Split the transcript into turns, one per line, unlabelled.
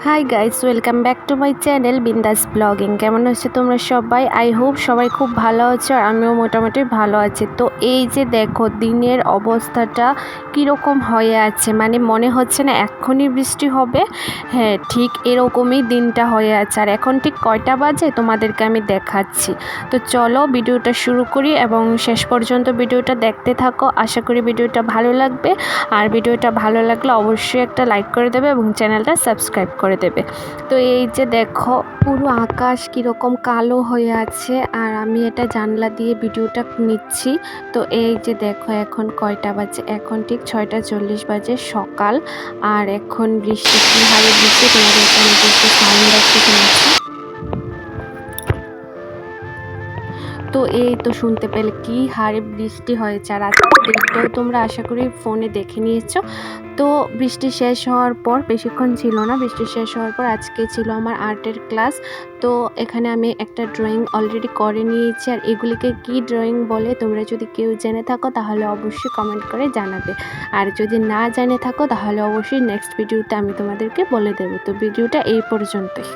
Hi guys, welcome back to my channel বিন্দাস blogging. কেমন আছো তোমরা সবাই? আই হোপ সবাই খুব ভালো আছো, আর আমিও মোটামুটি ভালো আছি। তো এই যে দেখো দিনের অবস্থাটা কীরকম হয়ে আছে, মানে মনে হচ্ছে না এক্ষুনি বৃষ্টি হবে। হ্যাঁ, ঠিক এরকমই দিনটা হয়ে আছে। আর এখন ঠিক কয়টা বাজে তোমাদেরকে আমি দেখাচ্ছি। তো চলো ভিডিওটা শুরু করি এবং শেষ পর্যন্ত ভিডিওটা দেখতে থাকো। আশা করি ভিডিওটা ভালো লাগবে, আর ভিডিওটা ভালো লাগলে অবশ্যই একটা লাইক করে দেবে এবং চ্যানেলটা সাবস্ক্রাইব করে দেবে। তো এই যে দেখো পুরো আকাশ কীরকম কালো হয়ে আছে, আর আমি এটা জানলা দিয়ে ভিডিওটা নিচ্ছি। তো এই যে দেখো এখন কয়টা বাজে, এখন ঠিক 6:40 বাজে সকাল। আর এখন বৃষ্টি কী হারে বৃষ্টি, তোমাদেরকে আমি একটু সাউন্ড একটু শুনেছি। তো এই তো শুনতে পেলে কি হারে বৃষ্টি হয়েছে, আর আজকের দিনটাও তোমরা আশা করি ফোনে দেখে নিয়েছো। তো বৃষ্টি শেষ হওয়ার পর, বেশিক্ষণ ছিল না, বৃষ্টি শেষ হওয়ার পর আজকে ছিল আমার আর্টের ক্লাস। তো এখানে আমি একটা ড্রয়িং অলরেডি করে নিয়েছি, আর এগুলিকে কি ড্রয়িং বলে তোমরা যদি কেউ জেনে থাকো তাহলে অবশ্যই কমেন্ট করে জানাবে। আর যদি না জেনে থাকো তাহলে অবশ্যই নেক্সট ভিডিওতে আমি তোমাদেরকে বলে দেবো। তো ভিডিওটা এই পর্যন্তই।